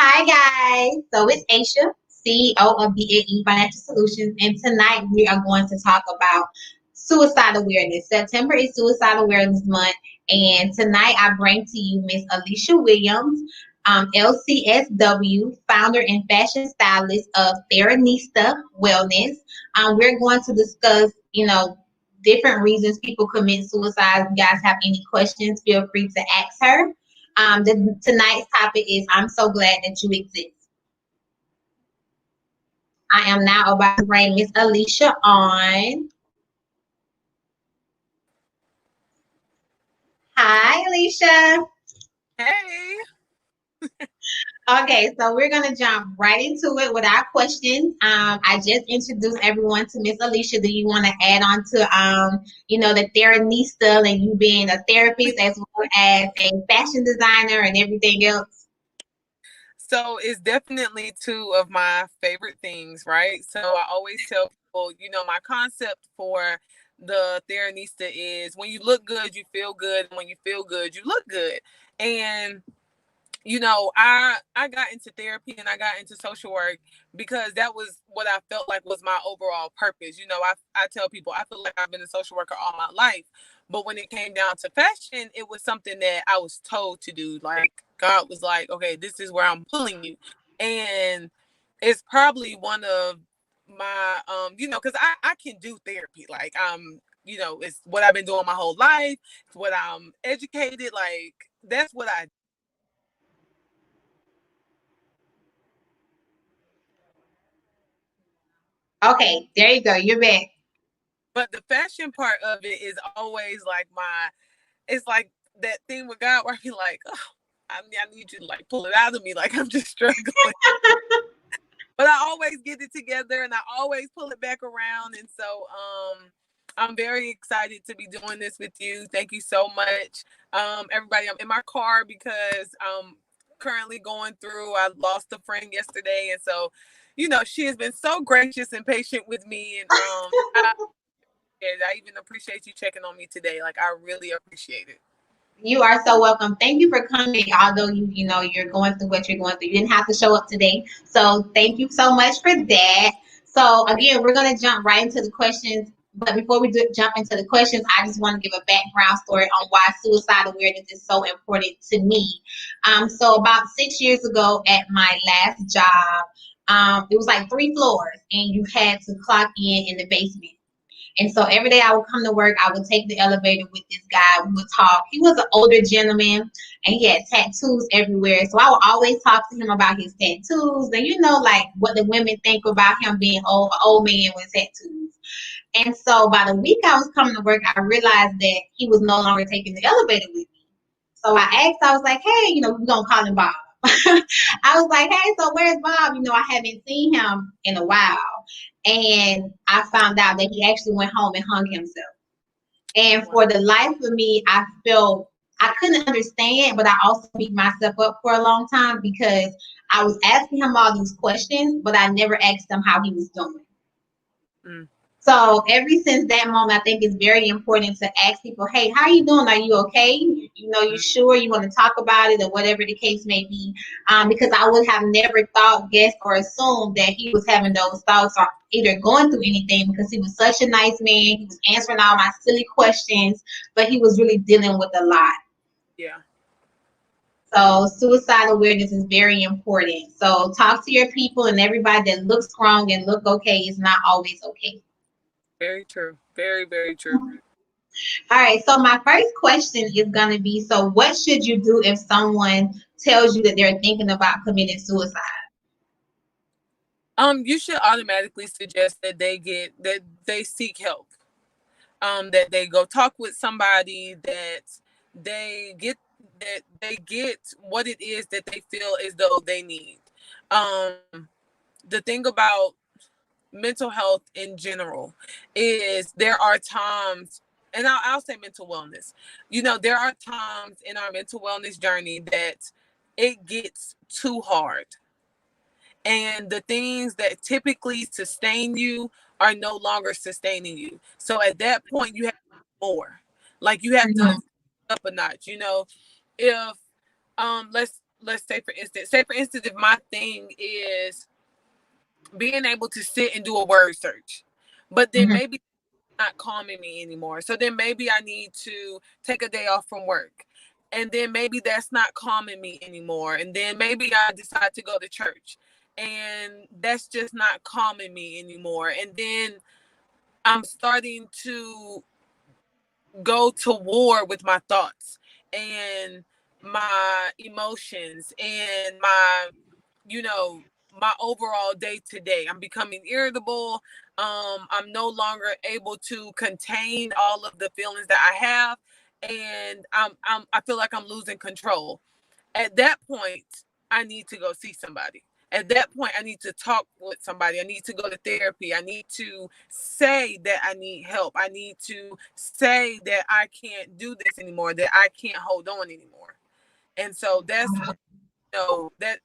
Hi guys. So it's Aisha, CEO of BAE Financial Solutions, and tonight we are going to talk about suicide awareness. September is Suicide Awareness Month, and tonight I bring to you Miss Alicia Williams, LCSW, founder and fashion stylist of Theranista Wellness. We're going to discuss, different reasons people commit suicide. If you guys have any questions, feel free to ask her. Tonight's topic is I'm so glad that you exist. I am now about to bring Miss Alicia on. Hi, Alicia. Hey. Okay, so we're gonna jump right into it with our questions. I just introduced everyone to Miss Alicia. Do you want to add on to the Theranista and you being a therapist as well as a fashion designer and everything else? So it's definitely two of my favorite things, right? So I always tell people, my concept for the Theranista is when you look good, you feel good. And when you feel good, you look good. And I got into therapy and I got into social work because that was what I felt like was my overall purpose. I tell people I feel like I've been a social worker all my life. But when it came down to fashion, it was something that I was told to do. Like God was like, okay, this is where I'm pulling you. And it's probably one of my because I can do therapy. Like it's what I've been doing my whole life. It's what I'm educated. Like that's what I. Okay, there you go. You're back. But the fashion part of it is always like it's like that thing with God where I be like, oh, I need you to like pull it out of me. Like I'm just struggling. But I always get it together and I always pull it back around. And so I'm very excited to be doing this with you. Thank you so much. Everybody, I'm in my car because I'm currently going through, I lost a friend yesterday. And so, she has been so gracious and patient with me. And I even appreciate you checking on me today. Like I really appreciate it. You are so welcome. Thank you for coming. Although you're going through what you're going through, you didn't have to show up today. So thank you so much for that. So again, we're gonna jump right into the questions. But before we jump into the questions, I just want to give a background story on why suicide awareness is so important to me. So about 6 years ago, at my last job, it was like 3 floors, and you had to clock in the basement. And so every day I would come to work, I would take the elevator with this guy. We would talk. He was an older gentleman and he had tattoos everywhere. So I would always talk to him about his tattoos and like what the women think about him being old, an old man with tattoos. And so by the week I was coming to work, I realized that he was no longer taking the elevator with me. So I was like, hey, we're going to call him Bob. I was like, hey, so where's Bob? I haven't seen him in a while. And I found out that he actually went home and hung himself. And for the life of me, I felt I couldn't understand, but I also beat myself up for a long time because I was asking him all these questions, but I never asked him how he was doing. Mm. So ever since that moment, I think it's very important to ask people, hey, how are you doing? Are you okay? You sure you want to talk about it or whatever the case may be? Because I would have never thought, guessed, or assumed that he was having those thoughts or either going through anything because he was such a nice man. He was answering all my silly questions, but he was really dealing with a lot. Yeah. So suicide awareness is very important. So talk to your people, and everybody that looks strong and look okay is not always okay. Very true. Very, very true. All right, so my first question is going to be, so what should you do if someone tells you that they're thinking about committing suicide? You should automatically suggest that they seek help. That they go talk with somebody, they get that they get what it is that they feel as though they need. The thing about mental health in general is there are times, and I'll say mental wellness, there are times in our mental wellness journey that it gets too hard, and the things that typically sustain you are no longer sustaining you. So at that point you have more, like you have to up a notch. If let's let's say for instance, if my thing is being able to sit and do a word search, but then Mhm. maybe not calming me anymore. So then maybe I need to take a day off from work. And then maybe that's not calming me anymore. And then maybe I decide to go to church. And that's just not calming me anymore. And then I'm starting to go to war with my thoughts and my emotions and my, you know, my overall day to day. I'm becoming irritable. I'm no longer able to contain all of the feelings that I have, and I feel like I'm losing control. At that point, I need to go see somebody. At that point, I need to talk with somebody. I need to go to therapy. I need to say that I need help. I need to say that I can't do this anymore, that I can't hold on anymore. And so that's when, you know, that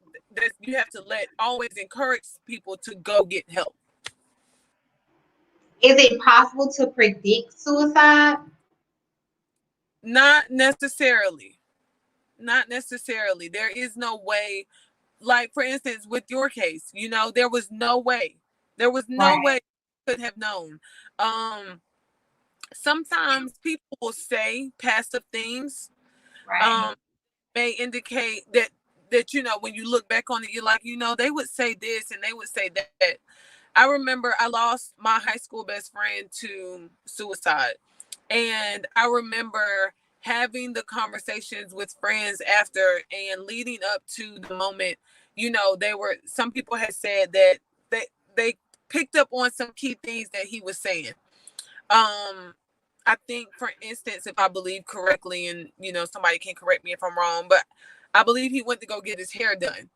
you have to always encourage people to go get help. Is it possible to predict suicide? Not necessarily. Not necessarily. There is no way. Like, for instance, with your case, you know, there was no way. There was no way Right, you could have known. Um, Sometimes people will say passive things, right. um, may indicate that you know, when you look back on it, you're like, you know, they would say this and they would say that. I remember I lost my high school best friend to suicide. And I remember having the conversations with friends after and leading up to the moment, you know, some people had said that they picked up on some key things that he was saying. Um, I think, for instance, if I believe correctly, and you know, somebody can correct me if I'm wrong, but I believe he went to go get his hair done,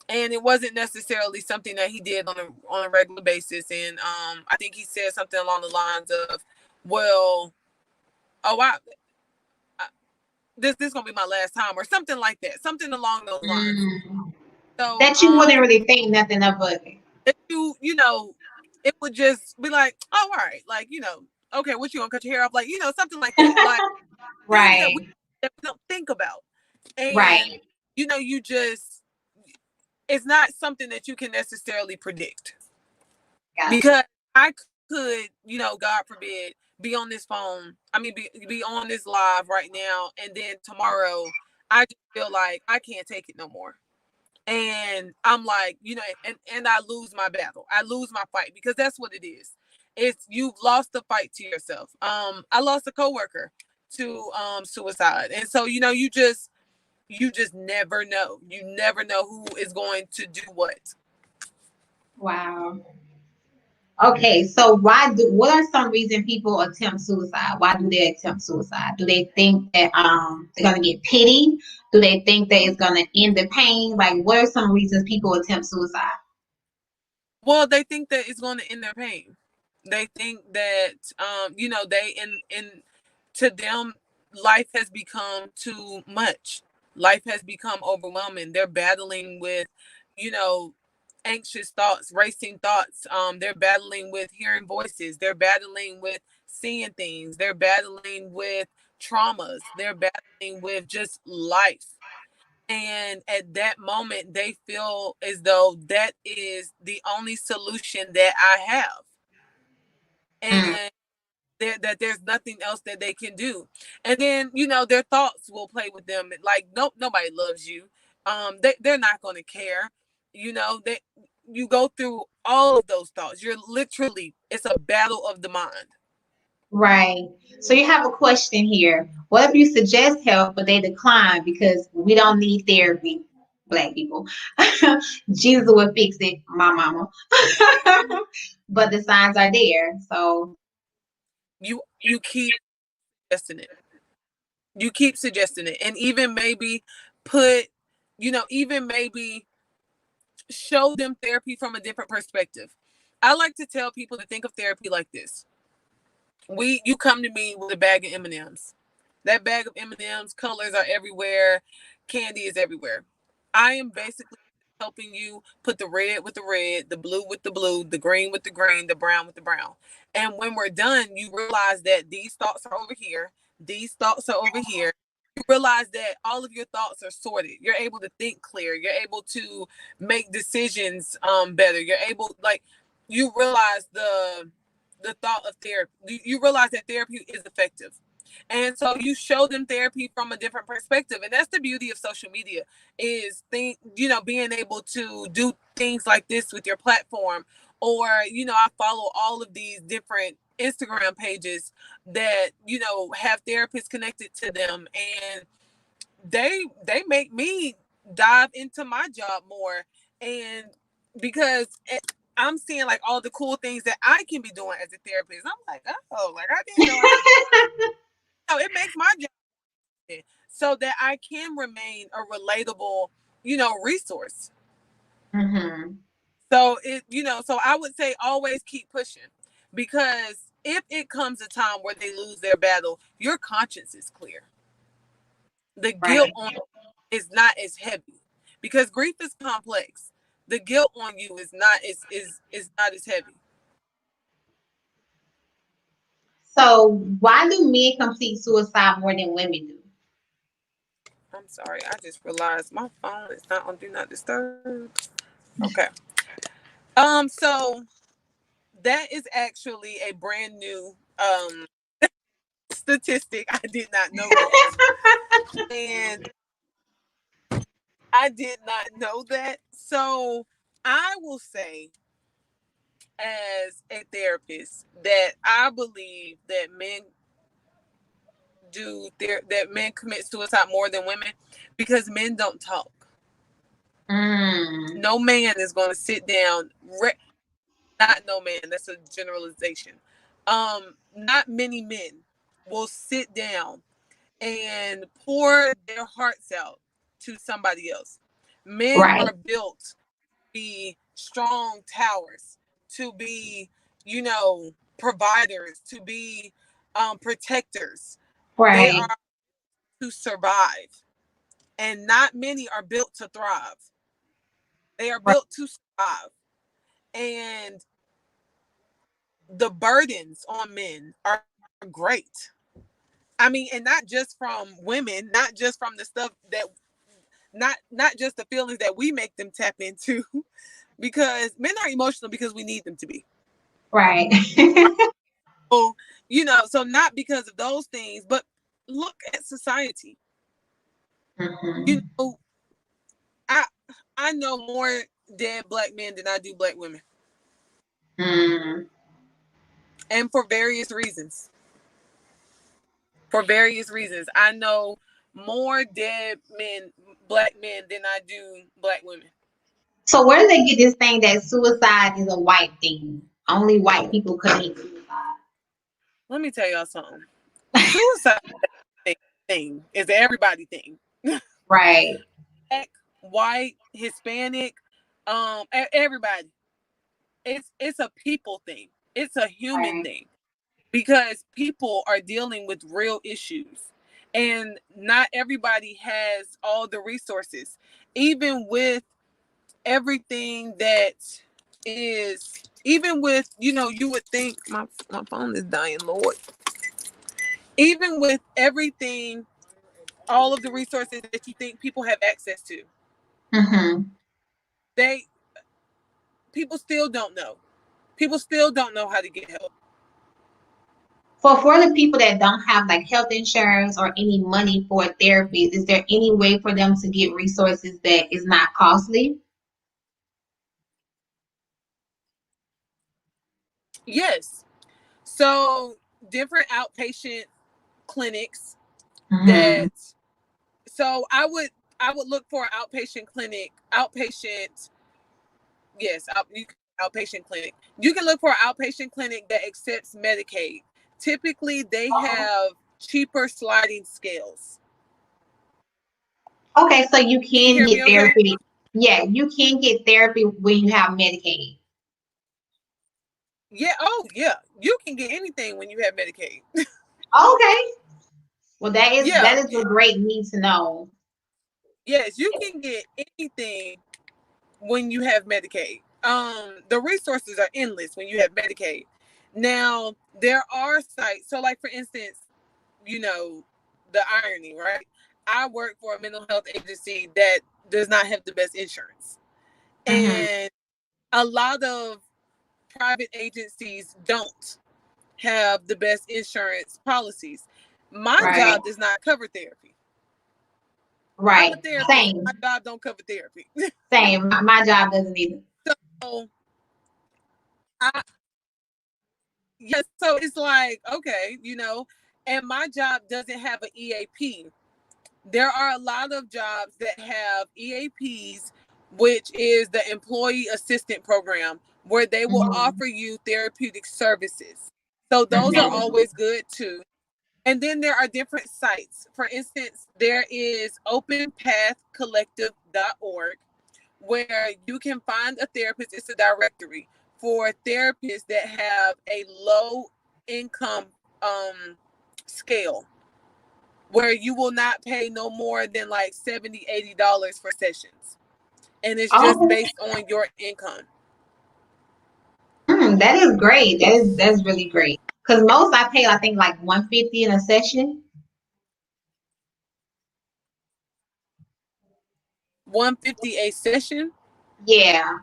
and it wasn't necessarily something that he did on a regular basis. And I think he said something along the lines of, "Well, oh, I this gonna be my last time," or something like that, something along those lines. Mm. So, That you wouldn't really think nothing of it. if you know, it would just be like, "Oh, all right," like, you know, okay, what, you gonna cut your hair off, like, you know, something like that, like things Right, that we don't think about. And right. you know, it's not something that you can necessarily predict, Gotcha. because I could, you know, God forbid, be on this phone. I mean, be on this live right now, and then tomorrow, I just feel like I can't take it no more. And I'm like, you know, and I lose my battle. I lose my fight, because that's what it is. It's, you've lost the fight to yourself. I lost a coworker to suicide, and so, you know, you just never know. You never know who is going to do what. Wow. Okay, so what are some reasons people attempt suicide? Why do they attempt suicide? Do they think that they're gonna get pity? Do they think that it's gonna end the pain? Like, what are some reasons people attempt suicide? Well, they think that it's going to end their pain. They think that you know, they in to them, life has become too much. Life has become overwhelming. They're battling with, you know, anxious thoughts, racing thoughts. They're battling with hearing voices. They're battling with seeing things. They're battling with traumas. They're battling with just life. And at that moment, they feel as though that is the only solution that I have. Mm, And that there's nothing else that they can do. And then, you know, their thoughts will play with them. Like, nope, nobody loves you. They're not going to care. You know, you go through all of those thoughts. You're literally, it's a battle of the mind. right. So you have a question here. What if you suggest help, but they decline because we don't need therapy? Black people. Jesus will fix it, my mama. But the signs are there. So, You keep suggesting it. You keep suggesting it. And even maybe put, you know, even maybe show them therapy from a different perspective. I like to tell people to think of therapy like this. You come to me with a bag of M&Ms. That bag of M&Ms, colors are everywhere, candy is everywhere. I am basically helping you put the red with the red, the blue with the blue, the green with the green, the brown with the brown. And when we're done, you realize that these thoughts are over here, these thoughts are over here, you realize that all of your thoughts are sorted. You're able to think clear. You're able to make decisions better. You're able, like, you realize the thought of therapy. You realize that therapy is effective. And so you show them therapy from a different perspective. And that's the beauty of social media, is being able to do things like this with your platform. Or, I follow all of these different Instagram pages that, have therapists connected to them. And they make me dive into my job more. And because I'm seeing like all the cool things that I can be doing as a therapist. I'm like, oh, like I didn't know. So it makes my job so that I can remain a relatable, resource. Mm-hmm. So so I would say always keep pushing, because if it comes a time where they lose their battle, your conscience is clear. The guilt on is not as heavy, because grief is complex. The guilt on you is not not as heavy. So why do men complete suicide more than women do? I'm sorry, I just realized my phone is not on do not disturb. Okay. So that is actually a brand new statistic. I did not know that. And I did not know that. So I will say, as a therapist, that I believe that men commit suicide more than women, because men don't talk. No man is going to sit down. Not no man. That's a generalization. Not many men will sit down and pour their hearts out to somebody else. Men are built to be strong towers, to be, providers, to be protectors. They are to survive. And not many are built to thrive. They are built to survive. And the burdens on men are great. I mean, and not just from women, not just from the stuff that not just the feelings that we make them tap into, because men are emotional because we need them to be. Right. So, so not because of those things, but look at society. Mm-hmm. I know more dead Black men than I do Black women. Mm. And for various reasons. I know more dead men, Black men, than I do Black women. So where do they get this thing that suicide is a white thing? Only white people commit suicide. Let me tell y'all something. Suicide thing is an everybody thing. Right. Black, white, Hispanic, everybody. It's a people thing. It's a human thing, because people are dealing with real issues, and not everybody has all the resources. Even with everything that is, even with, you would think my phone is dying, Lord. Even with everything, all of the resources that you think people have access to, people still don't know. People still don't know how to get help. So for the people that don't have like health insurance or any money for therapy, is there any way for them to get resources that is not costly? Yes. So different outpatient clinics that, so I would look for an outpatient clinic, outpatient clinic. You can look for an outpatient clinic that accepts Medicaid. Typically, they have cheaper sliding scales. Okay, so you can get therapy. Okay? Yeah, you can get therapy when you have Medicaid. Yeah. Oh, yeah. You can get anything when you have Medicaid. Okay. Well, that is a great need to know. Yes, you can get anything when you have Medicaid. The resources are endless when you have Medicaid. Now, there are sites. So, like, for instance, the irony, right? I work for a mental health agency that does not have the best insurance. And a lot of private agencies don't have the best insurance policies. My job does not cover therapy. Right. I'm a therapist. Same. My job don't cover therapy. Same. My job doesn't either. So so it's like, okay, you know, and my job doesn't have an EAP. There are a lot of jobs that have EAPs, which is the Employee Assistant Program, where they will offer you therapeutic services. So those are always good too. And then there are different sites. For instance, there is openpathcollective.org, where you can find a therapist. It's a directory for therapists that have a low income scale, where you will not pay no more than like $70-$80 for sessions. And it's just based on your income. That is great. That's really great. Because most I pay, I think, like $150 in a session. $150 a session? Yeah.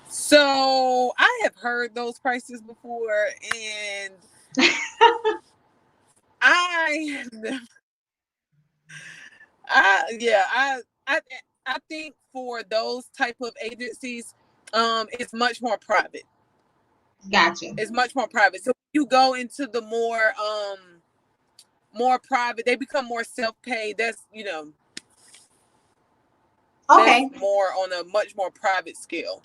So I have heard those prices before, and I think for those type of agencies, it's much more private. Gotcha. It's much more private. So you go into the more private, they become more self-pay. That's, you know, that's more on a much more private scale.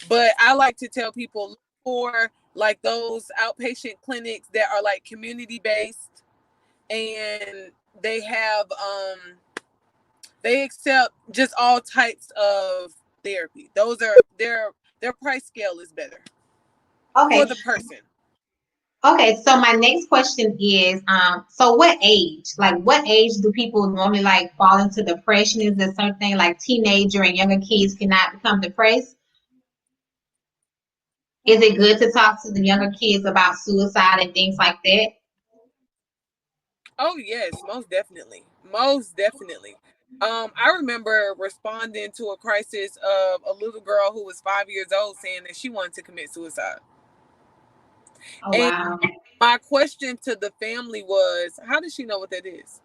But I like to tell people, look for like those outpatient clinics that are like community based, and they have they accept just all types of therapy. Those are their price scale is better for the person. Okay, so my next question is, so what age? Like, what age do people normally like fall into depression? Is there something like teenager and younger kids cannot become depressed? Is it good to talk to the younger kids about suicide and things like that? Oh yes, most definitely. Most definitely. I remember responding to a crisis of a little girl who was 5 years old saying that she wanted to commit suicide. Oh, wow. And my question to the family was, how does she know what that is?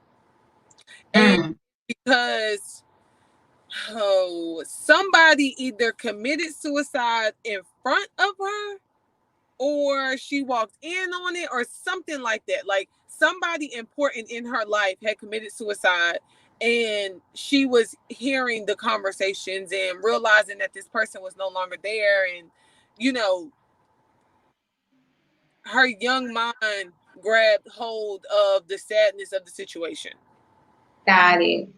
And because somebody either committed suicide in front of her, or she walked in on it, or something like that. Like somebody important in her life had committed suicide, and she was hearing the conversations and realizing that this person was no longer there. And, you know, her young mind grabbed hold of the sadness of the situation. Got it.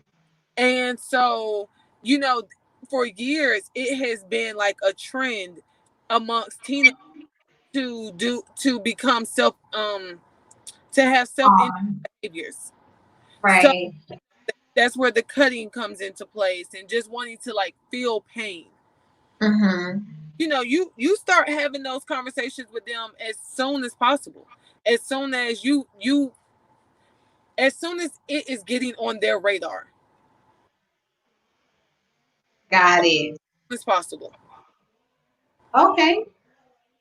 And so, you know, for years, it has been like a trend amongst teenagers to become to have behaviors. Right. So that's where the cutting comes into place, and just wanting to like feel pain. You know, you start having those conversations with them as soon as possible. As soon as as soon as it is getting on their radar. Got it. As possible. Okay.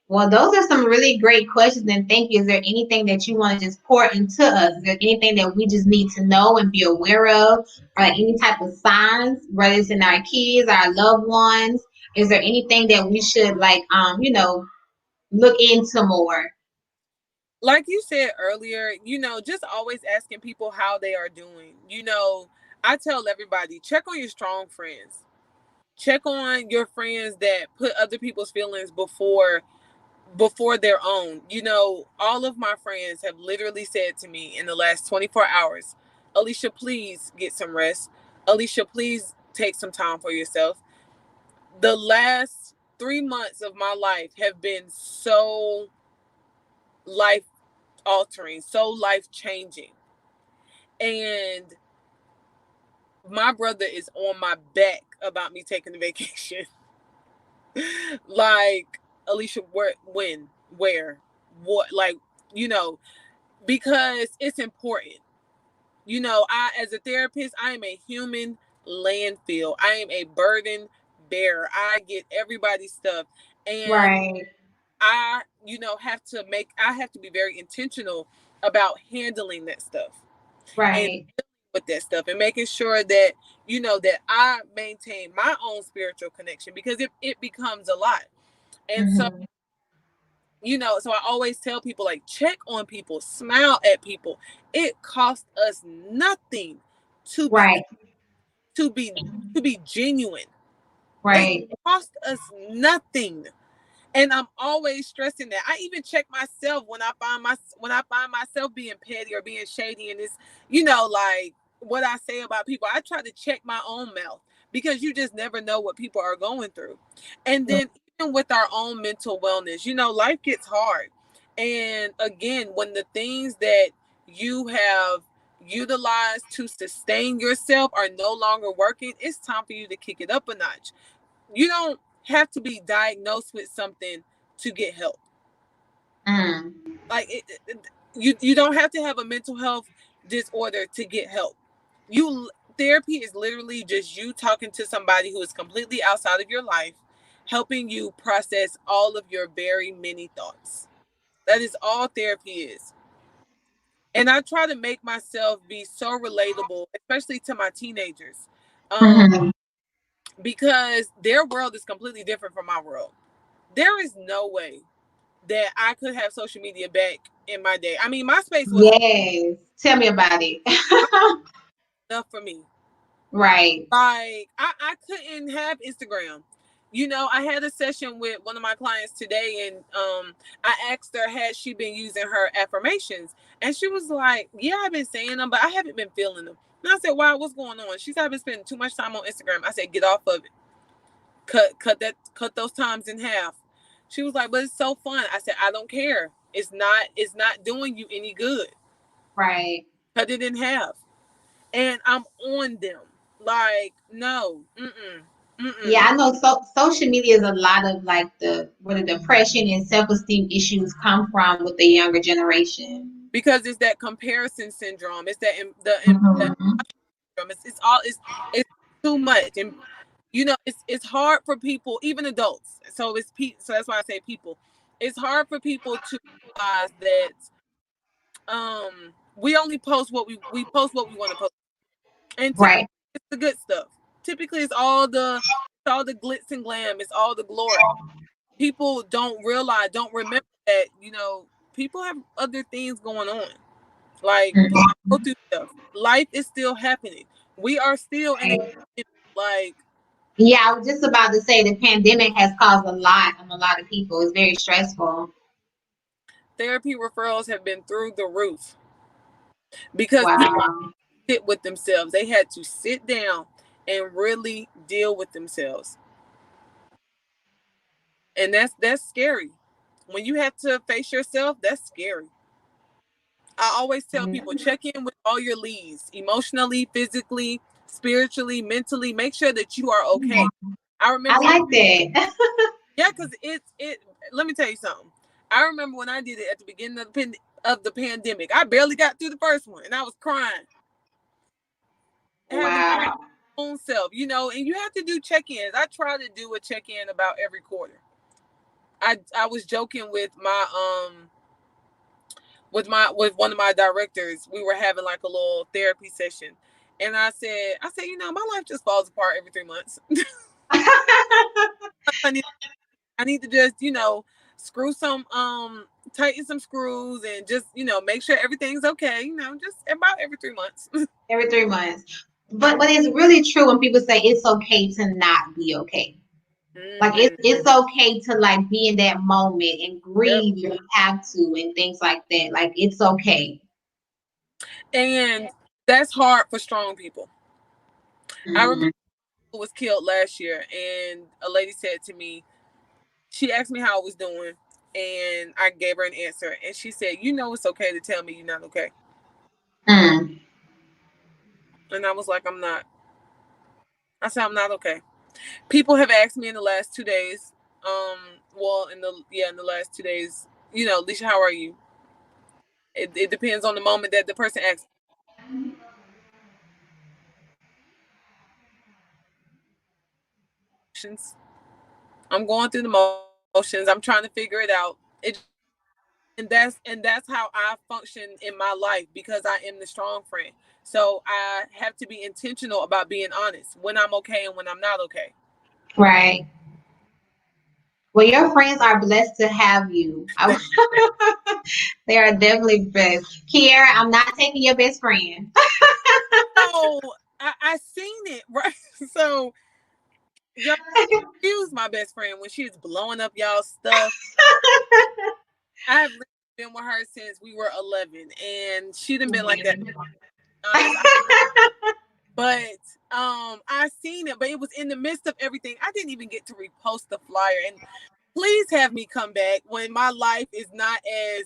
Well, those are some really great questions, and thank you. Is there anything that you want to just pour into us? Is there anything that we just need to know and be aware of, or any type of signs, whether it's in our kids, our loved ones? Is there anything that we should like, look into more? Like you said earlier, you know, just always asking people how they are doing. You know, I tell everybody, check on your strong friends. Check on your friends that put other people's feelings before their own. You know, all of my friends have literally said to me in the last 24 hours, Alicia, please get some rest. Alicia, please take some time for yourself. The last 3 months of my life have been so life altering, so life changing. And my brother is on my back about me taking a vacation. Like, Alicia, when, where, what, like, you know, because it's important. You know, I, as a therapist, I am a human landfill. I am a burden bearer. I get everybody's stuff. And Right. I, you know, I have to be very intentional about handling that stuff and Right. with that stuff and making sure that, you know, that I maintain my own spiritual connection, because it becomes a lot. And so, Mm-hmm. you know, so I always tell people, like, check on people, smile at people. It costs us nothing to be Right. to be to be genuine. It Right. costs us nothing. And I'm always stressing that. I even check myself when I find myself being petty or being shady, and it's, you know, like what I say about people. I try to check my own mouth, because you just never know what people are going through. And then even with our own mental wellness, you know, life gets hard. And again, when the things that you have utilized to sustain yourself are no longer working, it's time for you to kick it up a notch. You don't have to be diagnosed with something to get help. Mm. Like you don't have to have a mental health disorder to get help. You Therapy is literally just you talking to somebody who is completely outside of your life, helping you process all of your very many thoughts. That is all therapy is. And I try to make myself be so relatable, especially to my teenagers, um, Mm-hmm. because their world is completely different from my world. There is no way that I could have social media back in my day. I mean, MySpace was Yes. Tell me about it. enough for me. Right. Like, I couldn't have Instagram. You know, I had a session with one of my clients today, and I asked her, had she been using her affirmations? And she was like, yeah, I've been saying them, but I haven't been feeling them. And I said, wow, what's going on? She said, I've been spending too much time on Instagram. I said, get off of it. Cut those times in half. She was like, but it's so fun. I said, I don't care. It's not doing you any good. Right. Cut it in half. And I'm on them. Like, no. Yeah, Mm-mm. I know. Social media is a lot of like where the depression and self-esteem issues come from with the younger generation. Because it's that comparison syndrome. It's the Mm-hmm. it's too much. And you know, it's hard for people, even adults. So that's why I say people. It's hard for people to realize that we only post we post what we want to post. And typically Right. it's the good stuff. Typically it's all the glitz and glam, it's all the glory. People don't remember that, you know, people have other things going on. Like, people go Mm-hmm. through stuff. Life is still happening. We are still in a, Right. like, Yeah, I was just about to say the pandemic has caused a lot on a lot of people. It's very stressful. therapy referrals have been through the roof because people Wow. sit with themselves. They had to sit down and really deal with themselves. And that's scary. When you have to face yourself, that's scary. I always tell people, check in with all your leads, emotionally, physically, spiritually, mentally. Make sure that you are okay. I I remember like that. yeah, because it. Let me tell you something. I remember when I did it at the beginning of the pandemic. I barely got through the first one, and I was crying, having my Wow. own self, you know. And you have to do check-ins. I try to do a check-in about every quarter. I was joking with one of my directors. We were having like a little therapy session, and I said, you know, my life just falls apart every 3 months. I need to just, you know, screw some tighten some screws and just, you know, make sure everything's okay, you know, just about every 3 months. Every 3 months. But it's really true when people say it's okay to not be okay. Like Mm-hmm. it's okay to like be in that moment and Yep. grieve if you have to and things like that. Like it's okay. And that's hard for strong people. I remember Mm. who was killed last year, and a lady said to me, she asked me how I was doing, and I gave her an answer, and she said, "You know, it's okay to tell me you're not okay." Mm. And I was like, "I'm not." I said, "I'm not okay." People have asked me in the last 2 days, well, in the last 2 days, Alicia, how are you? It depends on the moment that the person asks. I'm going through the motions. I'm trying to figure it out. And that's how I function in my life, because I am the strong friend. So I have to be intentional about being honest when I'm okay and when I'm not okay. Right. Well, your friends are blessed to have you. They are definitely blessed. Kiara, I'm not taking your best friend. So I seen it, right? So y'all excuse my best friend when she's blowing up y'all stuff. I've been with her since we were 11, and she done been like that. Honest, but I seen it, but it was in the midst of everything. I didn't even get to repost the flyer. And please have me come back when my life is not as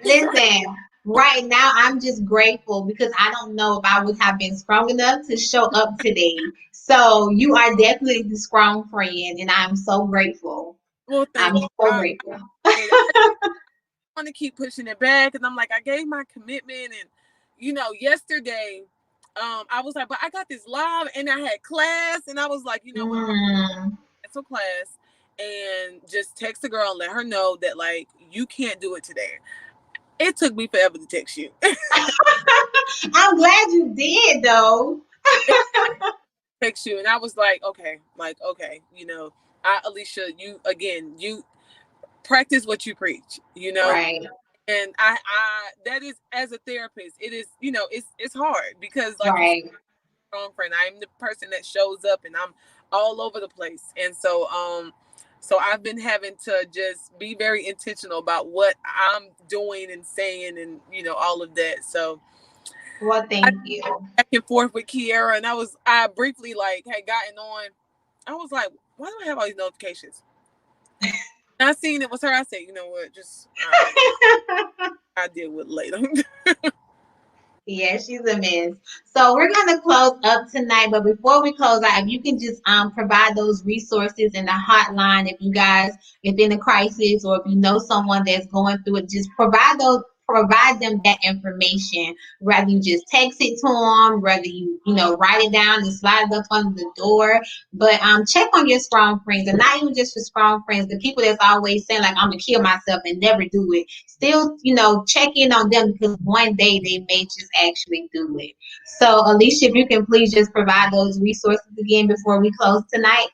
Listen, right now I'm just grateful because I don't know if I would have been strong enough to show up today. So you are definitely the strong friend, and I'm so grateful. Well, I'm thank you. so grateful. I want to keep pushing it back, and I'm like, I gave my commitment, and yesterday, I was like, but I got this live, and I had class, and I was like, what, cancel class, and just text the girl and let her know that like you can't do it today. It took me forever to text you. I'm glad you did, though. Text you, and I was like, okay, Alicia, you practice what you preach, Right. and I that is, as a therapist, it is, it's hard because, like you said, Right. strong friend, I'm the person that shows up and I'm all over the place, and so I've been having to just be very intentional about what I'm doing and saying, and all of that. So Well, I thank you. back and forth with Kiara, and I briefly like had gotten on. I was like, why do I have all these notifications? And I seen it was her. I said, you know what, just I deal with it later. Yeah, she's a mess. So we're gonna close up tonight, but before we close out, if you can just provide those resources in the hotline, if in a crisis or if you know someone that's going through it, just provide them that information. Rather you just text it to them, whether you write it down and slide it up under the door. But check on your strong friends, and not even just your strong friends, the people that's always saying like I'm gonna kill myself and never do it. Still, check in on them because one day they may just actually do it. So, Alicia, if you can please just provide those resources again before we close tonight.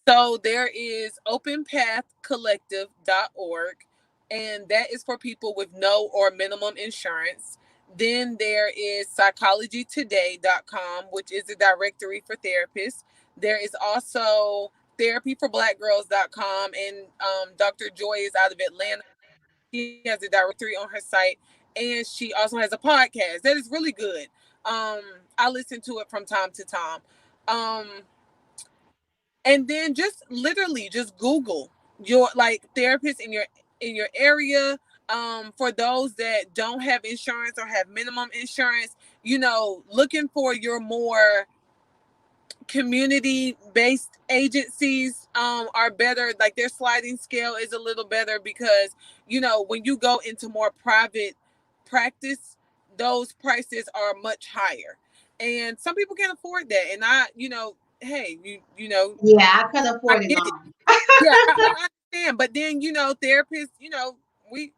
So there is openpathcollective.org, and that is for people with no or minimum insurance. Then there is psychologytoday.com, which is a directory for therapists. There is also therapyforblackgirls.com, and Dr. Joy is out of Atlanta. She has a directory on her site, and she also has a podcast that is really good. I listen to it from time to time. And then just literally just Google your like therapist in your area. For those that don't have insurance or have minimum insurance, looking for your more community based agencies are better. Like their sliding scale is a little better because when you go into more private practice, those prices are much higher, and some people can't afford that. And hey, Yeah, I couldn't I afford it get it. all. Yeah, I understand. But then, therapists,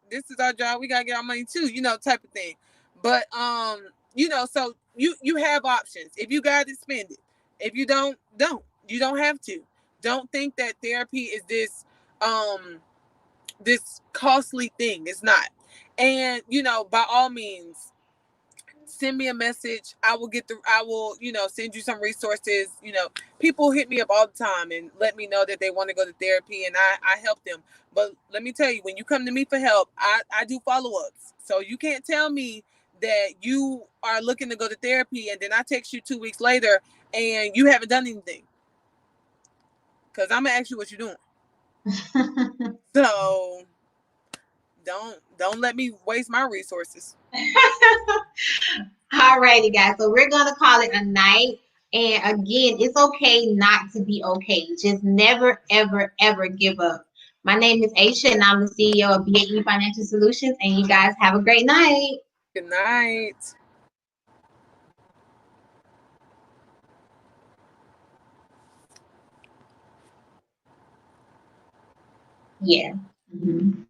this is our job. We gotta get our money too, type of thing. But so you have options. If you got it, spend it. If you don't. You don't have to. Don't think that therapy is this costly thing. It's not. And by all means, send me a message. I will send you some resources. People hit me up all the time and let me know that they want to go to therapy, and I help them. But let me tell you, when you come to me for help, I do follow-ups. So you can't tell me that you are looking to go to therapy and then I text you 2 weeks later and you haven't done anything, because I'm gonna ask you what you're doing. So don't let me waste my resources. Alrighty, guys. So we're gonna call it a night. And again, it's okay not to be okay. Just never, ever, ever give up. My name is Aisha, and I'm the CEO of BAE Financial Solutions. And you guys have a great night. Good night. Yeah. Mm-hmm.